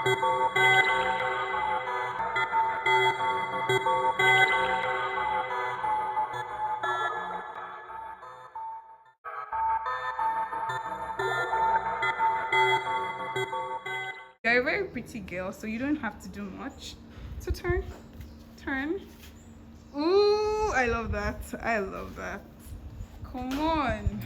You're a very pretty girl, so you don't have to do much. So turn, turn. Ooh, I love that. I love that. Come on.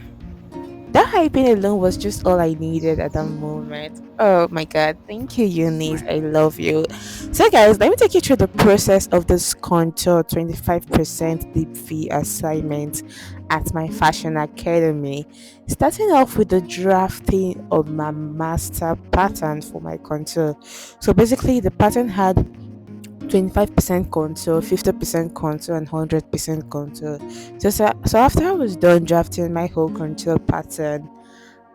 That hyping alone was just all I needed at that moment. Oh my god, thank you, Eunice. I love you. So, guys, let me take you through the process of this contour 25% deep fee assignment at my fashion academy. Starting off with the drafting of my master pattern for my contour. So, basically, the pattern had 25% contour, 50% contour, and 100% contour. So after I was done drafting my whole contour pattern,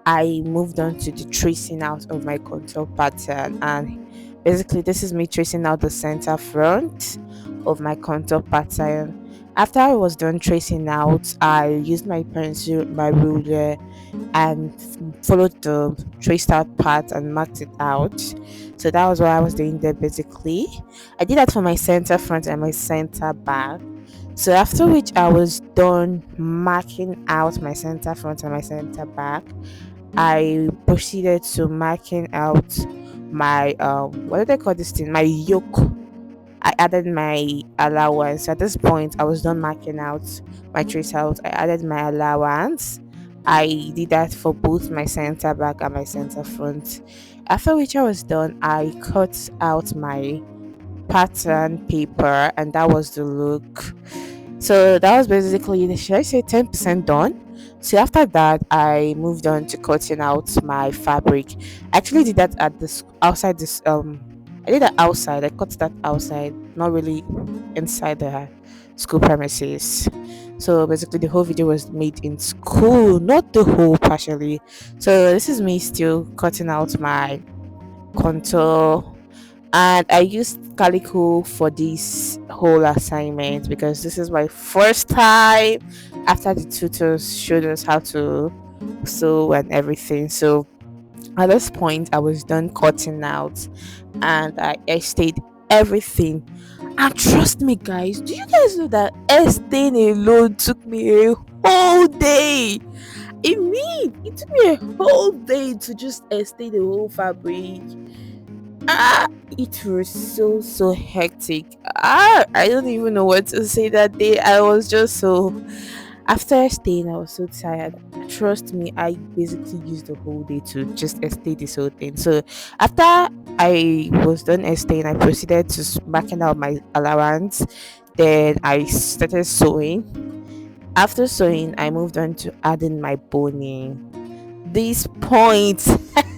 I moved on to the tracing out of my contour pattern. And basically, this is me tracing out the center front of my contour pattern. After I was done tracing out, I used my pencil, my ruler, and followed the traced out part and marked it out. So that was what I was doing there basically. I did that for my center front and my center back. So after which I was done marking out my center front and my center back, I proceeded to marking out my what do they call this thing? My yoke. I added my allowance. At this point, I was done marking out my trace out. I added my allowance. I did that for both my center back and my center front. After which I was done, I cut out my pattern paper, and that was the look. So that was basically, should I say, 10% done. So after that, I moved on to cutting out my fabric. I actually did that at this outside this I did that outside. I cut that outside, not really inside the school premises. So basically, the whole video was made in school, not the whole partially. So this is me still cutting out my contour, and I used calico for this whole assignment because this is my first time after the tutors showed us how to sew and everything. So at this point, I was done cutting out, and I stayed everything. And trust me, guys, do you guys know that staying alone took me a whole day? It took me a whole day to just stay the whole fabric. Ah, it was so hectic. I don't even know what to say that day. I was just so, after staying, I was so tired. Trust me, I basically used the whole day to just stay this whole thing. So after I was done staying, I proceeded to marking out my allowance. Then I started sewing. After sewing, I moved on to adding my boning. This point,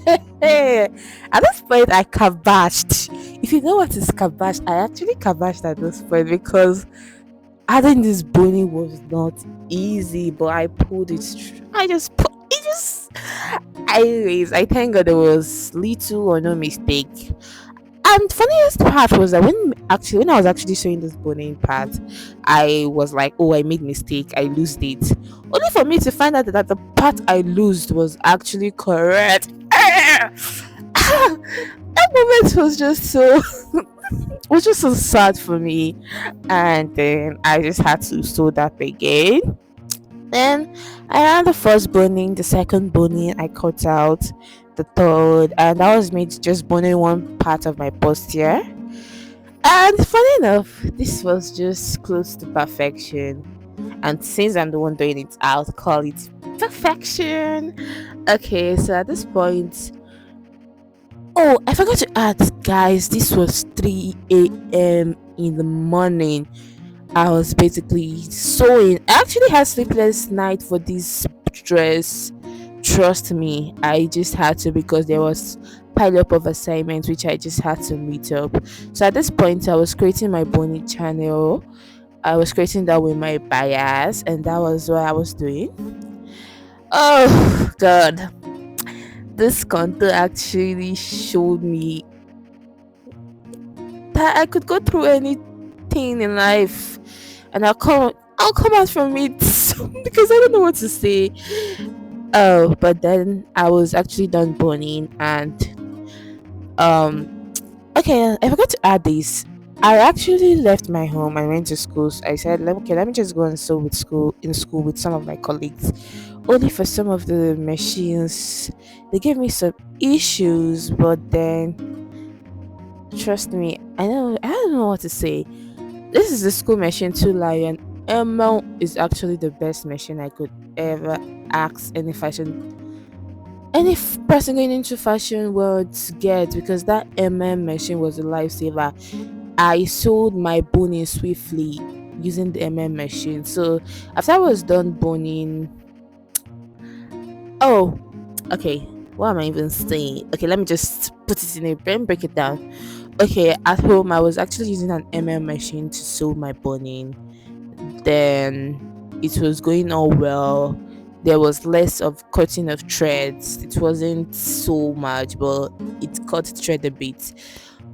at this point, I kabashed. If you know what is kabashed, I actually kabashed at this point because adding this boning was not easy, but I pulled it. I just put it just. Anyways, I thank God there was little or no mistake. And funniest part was that when I was actually showing this boning part, I was like, "Oh, I made mistake. I lost it." Only for me to find out that the part I lost was actually correct. That moment was just so was just so sad for me, and then I just had to sew that again. Then I ran the first boning, the second boning I cut out, the third, and that was me just boning one part of my posterior. And funny enough, this was just close to perfection. And since I'm the one doing it, I'll call it perfection. Okay, so at this point, oh, I forgot to add, guys, this was 3 a.m. in the morning. I was basically sewing. I actually had sleepless night for this dress. Trust me, I just had to because there was pile up of assignments which I just had to meet up. So at this point, I was creating my Bonnie channel. I was creating that with my bias, and that was what I was doing. Oh God, this content actually showed me that I could go through anything in life, and I'll come out from it because I don't know what to say. Oh, but then I was actually done boning, and Okay, I forgot to add this. I actually left my home and went to school. So I said, okay, let me just go and sew with school in school with some of my colleagues. Only for some of the machines, they gave me some issues, but then trust me, I don't know what to say. This is the school machine too, Lion. ML is actually the best machine I could ever ask person going into fashion world to get, because that machine was a lifesaver. I sold my boning swiftly using the machine. So after I was done boning, oh, okay. What am I even saying? Okay, let me just put it in a brain, break it down. Okay, at home I was actually using an machine to sew my boning. Then it was going all well. There was less of cutting of threads. It wasn't so much, but it cut thread a bit.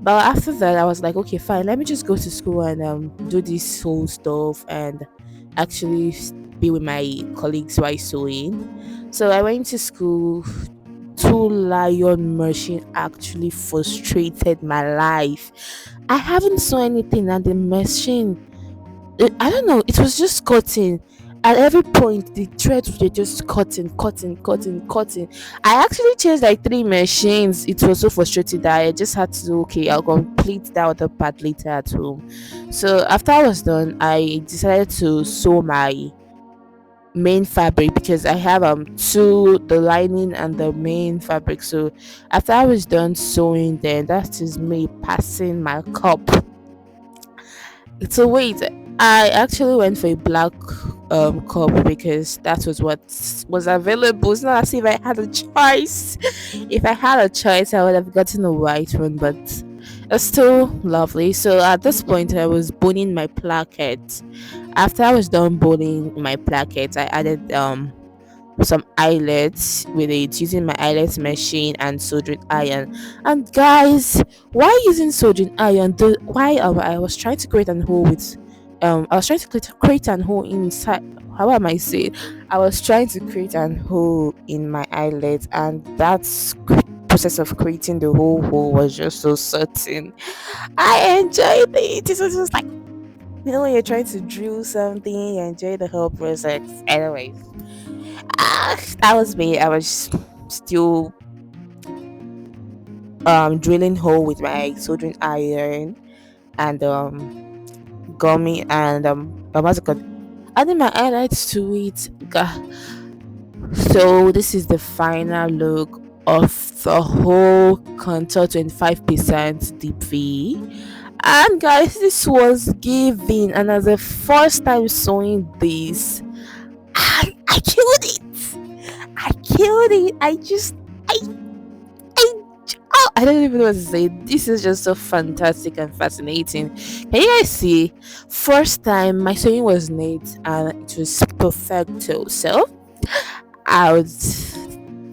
But after that, I was like, okay, fine. Let me just go to school and do this whole stuff and actually be with my colleagues while sewing. So I went to school. Two lion machine actually frustrated my life. I haven't saw anything, and the machine, I don't know, it was just cutting. At every point, the threads were just cutting, cutting, cutting, cutting. I actually changed like three machines. It was so frustrating that I just had to, okay, I'll complete that other part later at home. So after I was done, I decided to sew my main fabric because I have two, the lining and the main fabric. So after I was done sewing, then that is me passing my cup. So wait, I actually went for a black cup because that was what was available. It's not as if I had a choice. If I had a choice, I would have gotten a white one, but it's still lovely. So at this point, I was boning my placket. After I was done boning my placket, I added some eyelets with it using my eyelets machine and soldering iron. And guys, why using soldering iron? Why I was trying to create an hole with I was trying to create an hole inside. How am I saying? I was trying to create an hole in my eyelet, and that's process of creating the whole hole was just so certain. I enjoyed it. It was just like, when you're trying to drill something, you enjoy the whole process. Anyways, that was me. I was still drilling hole with my soldering iron and gummy and what's it called? Adding my highlights to it. So this is the final look of the whole contour 25% deep V. And guys, this was giving, and as the first time sewing this, I killed it. I killed it. I, I, I don't even know what to say. This is just so fantastic and fascinating. Can you guys see? First time my sewing was neat and it was perfecto. So I was,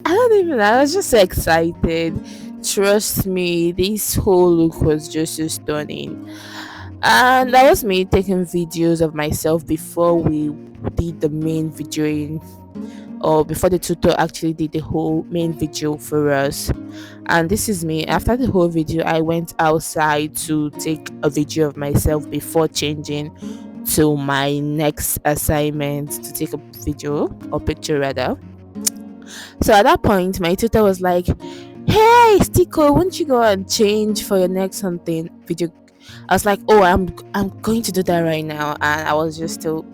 I don't even know. I was just so excited. Trust me, this whole look was just so stunning. And that was me taking videos of myself before we did the main videoing, or before the tutor actually did the whole main video for us. And this is me after the whole video. I went outside to take a video of myself before changing to my next assignment to take a video or picture rather. So at that point my tutor was like, hey Stico, won't you go and change for your next something video? I was like, oh, I'm going to do that right now. And I was just still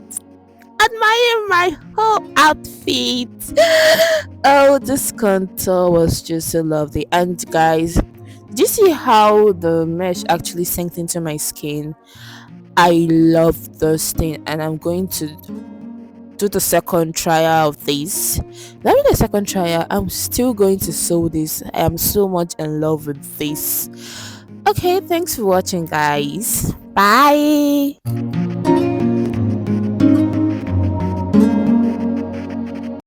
admire my whole outfit. Oh, this contour was just so lovely. And guys, did you see how the mesh actually sank into my skin? I love this thing, and I'm going to do the second trial of this. Not really the second trial, I'm still going to sew this. I am so much in love with this. Okay, thanks for watching, guys. Bye.